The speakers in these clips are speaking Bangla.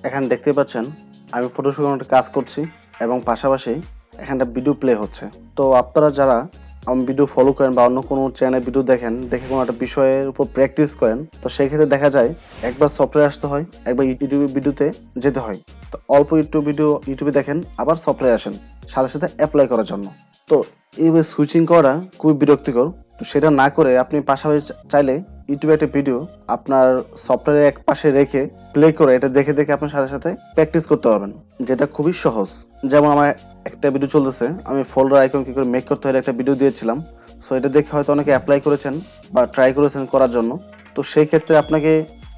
এখানে দেখতে পাচ্ছেন আমি ফটোশপে একটা কাজ করছি এবং পাশাপাশি এখানটা ভিডিও প্লে হচ্ছে। তো আপনারা যারা আমার ভিডিও ফলো করেন বা অন্য কোনো চ্যানেলে ভিডিও দেখেন, দেখে কোনো একটা বিষয়ের উপর প্র্যাকটিস করেন, তো সেই ক্ষেত্রে দেখা যায় একবার সফটওয়্যার আসতে হয়, একবার ইউটিউবে ভিডিওতে যেতে হয়। তো অল্প ইউটিউবে দেখেন, আবার সফটওয়্যারে আসেন সাথে সাথে অ্যাপ্লাই করার জন্য। তো এইভাবে সুইচিং করা খুবই বিরক্তিকর। তো সেটা না করে আপনি পাশাপাশি চাইলে ইউটিউবে একটা ভিডিও আপনার সফটওয়্যারের এক পাশে রেখে প্লে করে এটা দেখে দেখে আপনার সাথে সাথে প্র্যাকটিস করতে পারবেন, যেটা খুবই সহজ। যেমন আমার একটা ভিডিও চলতেছে, আমি ফোল্ডার আইকন কি করে মেক করতে হয় একটা ভিডিও দিয়েছিলাম। সো এটা দেখে হয়তো অনেকে অ্যাপ্লাই করেছেন বা ট্রাই করেছেন করার জন্য। তো সেই ক্ষেত্রে আপনাকে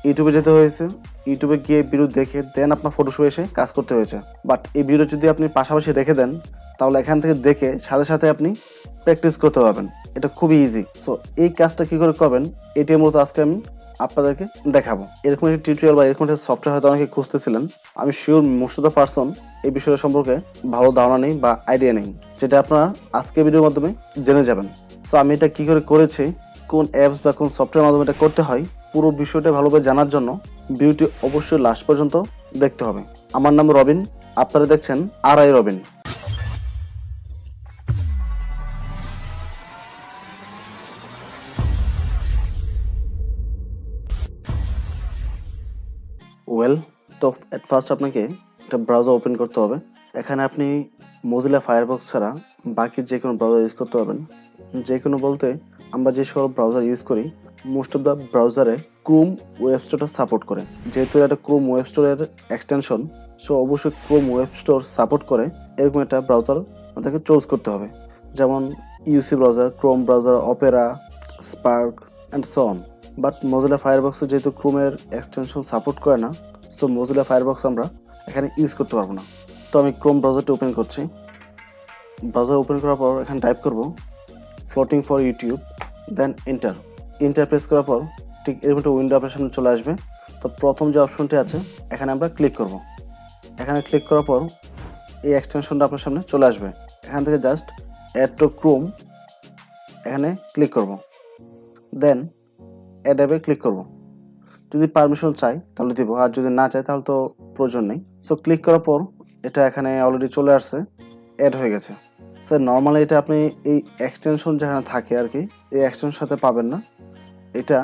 ইউটিউবে যেতে হয়েছে, ইউটিউবে গিয়ে ভিডিও দেখে দেন আপনার ফটোশপে এসে কাজ করতে হয়েছে। বাট এই ভিডিও যদি আপনি পাশাপাশি রেখে দেন, তাহলে এখান থেকে দেখে সাথে সাথে আপনি প্র্যাকটিস করতে পারবেন। এটা খুবই ইজি। সো এই কাজটা কি করে করবেন, এটি মূলত আজকে আমি আপনাদেরকে দেখাবো। এরকম একটি টিউটোরিয়াল বা এরকম একটা সফটওয়্যার হয়তো অনেকে খুঁজতেছিলেন। আমি sure most of the person এই বিষয়টা সম্পর্কে ভালো ধারণা নেই বা আইডিয়া নেই, যেটা আপনারা আজকে ভিডিওর মাধ্যমে জেনে যাবেন। সো আমি এটা কি করে করেছি, কোন অ্যাপস বা কোন সফটওয়্যার মাধ্যমে এটা করতে হয়, পুরো বিষয়টা ভালোভাবে জানার জন্য ভিডিওটি অবশ্যই লাস্ট পর্যন্ত দেখতে হবে। আমার নাম রবিন, আপনারা দেখছেন রবিন। ওয়েল, তো এট ফার্স্ট আপনাকে একটা ব্রাউজার ওপেন করতে হবে। এখানে আপনি মজিলা ফায়ারবক্স ছাড়া বাকি যে কোনো ব্রাউজার ইউজ করতে পারবেন। যে কোনো বলতে আমরা যে সব ব্রাউজার ইউজ করি, মোস্ট অফ দ্য ব্রাউজারে ক্রোম ওয়েব স্টোরটা সাপোর্ট করে। যেহেতু এটা ক্রোম ওয়েব স্টোরের এক্সটেনশন, সো অবশ্যই ক্রোম ওয়েব স্টোর সাপোর্ট করে এরকম একটা ব্রাউজার আমাদেরকে চুজ করতে হবে। যেমন UC browser, Chrome browser, Opera, Spark and so on. But Mozilla ফায়ারবক্সে যেহেতু ক্রোমের এক্সটেনশন সাপোর্ট করে না, সো মজিলা ফায়ারবক্স আমরা এখানে ইউজ করতে পারবো না। তো আমি ক্রোম ব্রাউজারটা ওপেন করছি। ব্রাউজার ওপেন করার পর এখানে টাইপ করব floating for YouTube, then enter press করার পর ঠিক এরকম একটা উইন্ডো আপনার সামনে চলে আসবে। তো প্রথম যে অপশনটি আছে এখানে আমরা ক্লিক করব। এখানে ক্লিক করার পর এই এক্সটেনশনটা আপনার সামনে চলে আসবে। এখান থেকে জাস্ট অ্যাড টু ক্রোম এখানে ক্লিক করব, দেন অ্যাড অ্যাপে ক্লিক করব। যদি পারমিশন চাই তাহলে দিব, আর যদি না চাই তাহলে তো প্রয়োজন নেই। সো ক্লিক করার পর এটা এখানে অলরেডি চলে আসছে, অ্যাড হয়ে গেছে। স্যার নর্মালি এটা আপনি এই এক্সটেনশন যেখানে থাকে আর কি, এই এক্সটেনশন সাথে পাবেন না। এটা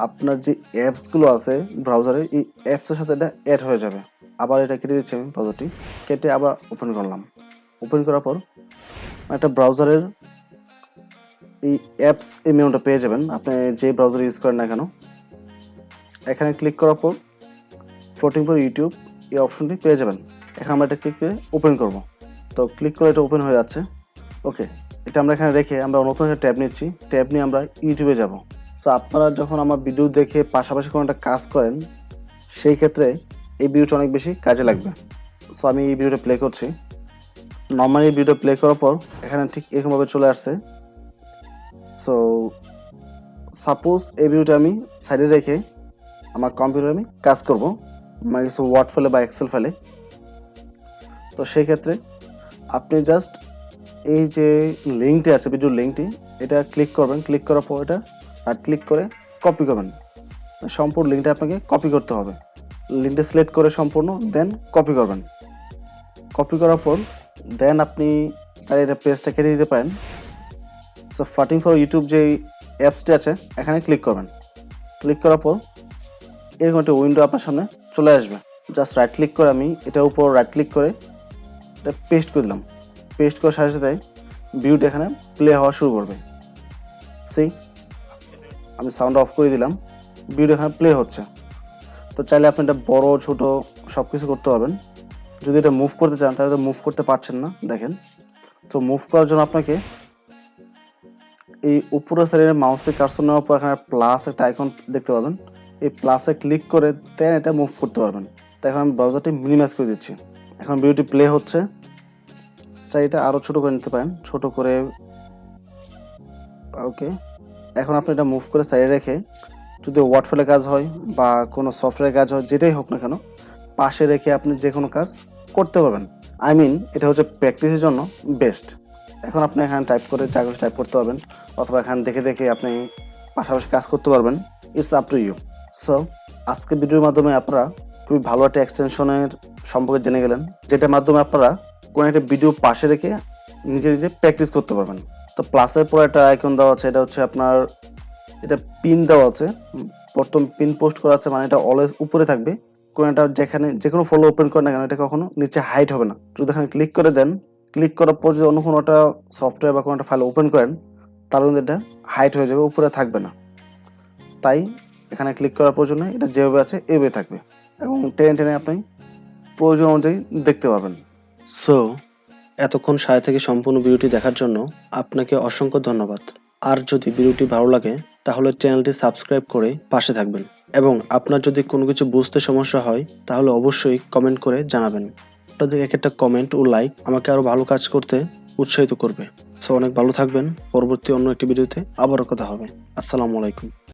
আপনার যে অ্যাপসগুলো আছে ব্রাউজারে, এই অ্যাপসের সাথে এটা অ্যাড হয়ে যাবে। আবার এটা কেটে দিচ্ছি আমি ব্রাউজারটি, কেটে আবার ওপেন করলাম। ওপেন করার পর একটা ব্রাউজারের এই অ্যাপস এই মেনুটা পেয়ে যাবেন আপনি যে ব্রাউজার ইউজ করেন না কেন। এখানে ক্লিক করার পর ফ্লোটিং ফর ইউটিউব এই অপশনটি পেয়ে যাবেন। এখন আমরা এটা ক্লিক করে ওপেন করব। তো ক্লিক করে এটা ওপেন হয়ে যাচ্ছে। ওকে, এটা আমরা এখানে রেখে আমরা নতুন একটা ট্যাব নিচ্ছি। ট্যাব নিয়ে আমরা ইউটিউবে যাব। সো আপনারা যখন আমার ভিডিও দেখে পাশাপাশি কোনো একটা কাজ করেন, সেই ক্ষেত্রে এই ভিডিওটা অনেক বেশি কাজে লাগবে। সো আমি এই ভিডিওটা প্লে করছি। নর্মালি এই ভিডিওটা প্লে করার পর এখানে ঠিক এরকমভাবে চলে আসছে। সো সাপোজ এই ভিডিওটা আমি সাইডে রেখে আমার কম্পিউটারে আমি কাজ করব, মাইক্রোসফট ওয়ার্ড ফাইলে বা এক্সেল ফাইলে। তো সেই ক্ষেত্রে আপনি জাস্ট এই যে লিঙ্কটি আছে, ভিডিওর লিঙ্কটি, এটা ক্লিক করবেন। ক্লিক করার পর এটা রাইট ক্লিক করে কপি করবেন। সম্পূর্ণ লিঙ্কটা আপনাকে কপি করতে হবে। লিঙ্কটা সিলেক্ট করে সম্পূর্ণ দেন কপি করবেন। কপি করার পর দেন আপনি চাইলে এটা পেজটা কেটে দিতে পারেন। সো ফ্লোটিং ফর ইউটিউব যে অ্যাপসটি আছে এখানে ক্লিক করবেন। ক্লিক করার পর এরকম একটা উইন্ডো আপনার সামনে চলে আসবে। জাস্ট রাইট ক্লিক করে আমি এটার উপর রাইট ক্লিক করে এটা পেস্ট করে দিলাম। পেস্ট করার সাথে সাথে ভিডিওটা এখানে প্লে হওয়া শুরু করবে। সেই আমি সাউন্ড অফ করে দিলাম, ভিডিও এখানে প্লে হচ্ছে। তো চাইলে আপনি এটা বড় ছোট সব কিছু করতে পারবেন। যদি এটা মুভ করতে চান তাহলে মুভ করতে পারছেন না, দেখেন। তো মুভ করার জন্য আপনাকে এই উপরের সাইডে মাউসের কার্সর নেওয়ার পর এখানে প্লাস একটা আইকন দেখতে পাবেন। এই প্লাসে ক্লিক করে দেন এটা মুভ করতে পারবেন। তো এখন আমি ব্রাউজারটি মিনিমাইজ করে দিচ্ছি। এখন ভিডিওটি প্লে হচ্ছে। চাই এটা আরো ছোট করে নিতে পারেন, ছোট করে। ওকে, এখন আপনি এটা মুভ করে সাইডে রেখে যদি ওয়ার্ড ফাইলে কাজ হয় বা কোনো সফটওয়্যারে কাজ হয়, যেটাই হোক না কেন, পাশে রেখে আপনি যে কোনো কাজ করতে পারবেন। আই মিন এটা হচ্ছে প্র্যাকটিসের জন্য বেস্ট। এখন আপনি এখানে টাইপ করে যা কিছু টাইপ করতে পারবেন, অথবা এখানে দেখে দেখে আপনি পাশাপাশি কাজ করতে পারবেন। It's up to you. So আজকে ভিডিওর মাধ্যমে আপনারা খুবই ভালো একটা এক্সটেনশনের সম্পর্কে জেনে গেলেন, যেটার মাধ্যমে আপনারা কোনো একটা ভিডিও পাশে রেখে নিজে নিজে প্র্যাকটিস করতে পারবেন। তো প্লাসের পর একটা আইকন দেওয়া আছে, এটা হচ্ছে আপনার এটা পিন দেওয়া আছে, প্রথম পিন পোস্ট করা আছে, মানে এটা অলওয়েজ উপরে থাকবে। কোনো একটা যেখানে যে কোনো ফলো ওপেন করেন না কেন এটা কখনো নিচে হাইড হবে না। যদি এখানে ক্লিক করে দেন, ক্লিক করার পর যদি অন্য কোনো একটা সফটওয়্যার বা কোনো একটা ফাইল ওপেন করেন তাহলে কিন্তু এটা হাইড হয়ে যাবে, উপরে থাকবে না। তাই এখানে ক্লিক করার প্রয়োজন নেই, এটা যেভাবে আছে এভাবে থাকবে এবং টেনে টেনে আপনি প্রয়োজন অনুযায়ী দেখতে পারবেন। সো এতক্ষণ সাথে থেকে সম্পূর্ণ ভিডিওটি দেখার জন্য আপনাকে অসংখ্য ধন্যবাদ। আর যদি ভিডিওটি ভালো লাগে তাহলে চ্যানেলটি সাবস্ক্রাইব করে পাশে থাকবেন এবং আপনার যদি কোনো কিছু বুঝতে সমস্যা হয় তাহলে অবশ্যই কমেন্ট করে জানাবেন। আপনাদের এক একটা কমেন্ট ও লাইক আমাকে আরো ভালো কাজ করতে উৎসাহিত করবে। সো অনেক ভালো থাকবেন। পরবর্তী অন্য একটি ভিডিওতে আবারও কথা হবে। আসসালামু আলাইকুম।